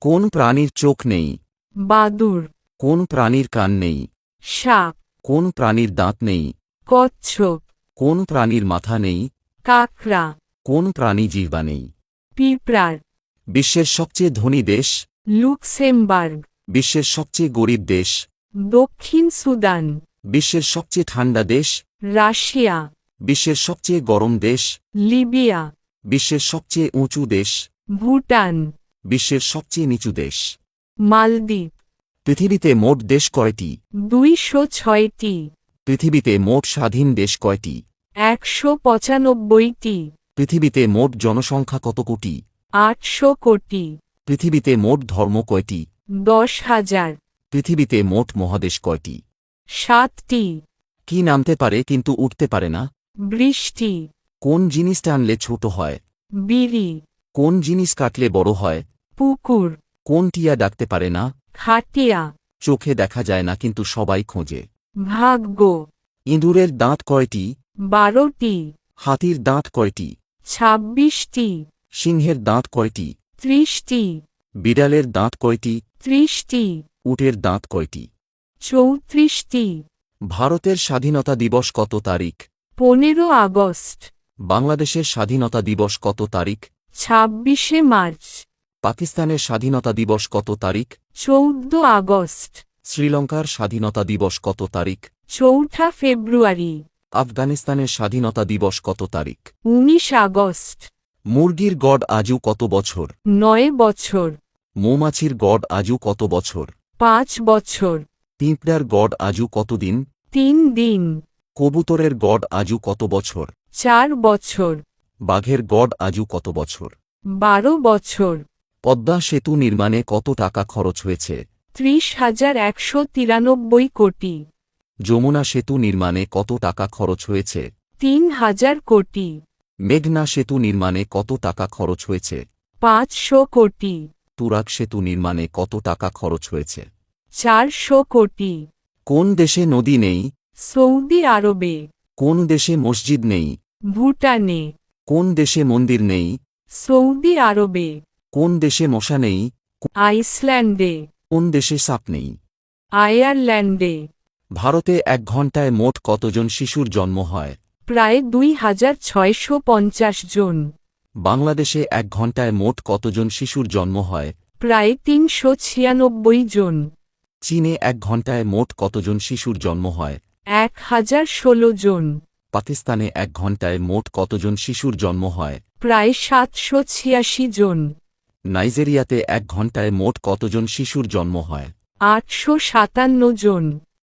কোন প্রাণীর চোখ নেই? বাদুর। কোন প্রাণীর কান নেই? সাপ। কোন প্রাণীর দাঁত নেই? কচ্ছপ। কোন প্রাণীর মাথা নেই? কাকড়া। কোন প্রাণী জিহ্বা নেই? পিঁপড়ার। বিশ্বের সবচেয়ে ধনী দেশ? লুক্সেমবার্গ। বিশ্বের সবচেয়ে গরিব দেশ? দক্ষিণ সুদান। বিশ্বের সবচেয়ে ঠান্ডা দেশ? রাশিয়া। বিশ্বের সবচেয়ে গরম দেশ? লিবিয়া। বিশ্বের সবচেয়ে উঁচু দেশ? ভুটান। বিশ্বের সবচেয়ে নিচু দেশ? মালদ্বীপ। পৃথিবীতে মোট দেশ কয়টি? 206টি। পৃথিবীতে মোট স্বাধীন দেশ কয়টি? 195টি। পৃথিবীতে মোট জনসংখ্যা কত কোটি? 800 কোটি। পৃথিবীতে মোট ধর্ম কয়টি? 10,000। পৃথিবীতে মোট মহাদেশ কয়টি? 7টি। কি নামতে পারে কিন্তু উঠতে পারে না? বৃষ্টি। কোন জিনিস টানলে ছোট হয়? বিড়ি। কোন জিনিস কাটলে বড় হয়? পুকুর। কোন টিয়া ডাকতে পারে না? খাটিয়া। চোখে দেখা যায় না কিন্তু সবাই খোঁজে? ভাগ্য। ইঁদুরের দাঁত কয়টি? 12টি। হাতির দাঁত কয়টি? 26টি। সিংহের দাঁত কয়টি? 30টি। বিড়ালের দাঁত কয়টি? 30টি। উটের দাঁত কয়টি? 34টি। ভারতের স্বাধীনতা দিবস কত তারিখ? 15 আগস্ট। বাংলাদেশের স্বাধীনতা দিবস কত তারিখ? 26শে মার্চ। পাকিস্তানের স্বাধীনতা দিবস কত তারিখ? 14 আগস্ট। শ্রীলঙ্কার স্বাধীনতা দিবস কত তারিখ? 4 ফেব্রুয়ারি। আফগানিস্তানের স্বাধীনতা দিবস কত তারিখ? 19 আগস্ট। মুরগির গড় আজু কত বছর? 9 বছর। মৌমাছির গড় আজু কত বছর? 5 বছর। পিঁপড়ার গড় আজু কত দিন? 3 দিন। কবুতরের গড় আজু কত বছর? 4 বছর। বাঘের গড় আজু কত বছর? 12 বছর। পদ্মা সেতু নির্মাণে কত টাকা খরচ হয়েছে? 30,193 কোটি। যমুনা সেতু নির্মাণে কত টাকা খরচ হয়েছে? 3,000 কোটি। মেঘনা সেতু নির্মাণে কত টাকা খরচ হয়েছে? 500 কোটি। তুরাগ সেতু নির্মাণে কত টাকা খরচ হয়েছে? 400 কোটি। কোন দেশে নদী নেই? সৌদি আরবে। কোন দেশে মসজিদ নেই? ভুটানে। কোন দেশে মন্দির নেই? সৌদি আরবে। কোন দেশে মশা নেই? আইসল্যান্ডে। কোন দেশে সাপ নেই? আয়ারল্যান্ডে। ভারতে 1 ঘণ্টায় মোট কতজন শিশুর জন্ম হয়? প্রায় 2,650 জন। বাংলাদেশে 1 ঘণ্টায় মোট কতজন শিশুর জন্ম হয়? প্রায় 396 জন। চীনে 1 ঘণ্টায় মোট কতজন শিশুর জন্ম হয়? 1016 জন। পাকিস্তানে 1 ঘণ্টায় মোট কতজন শিশুর জন্ম হয়? প্রায় 786 জন। নাইজেরিয়াতে 1 ঘণ্টায় মোট কতজন শিশুর জন্ম হয়? 857 জন।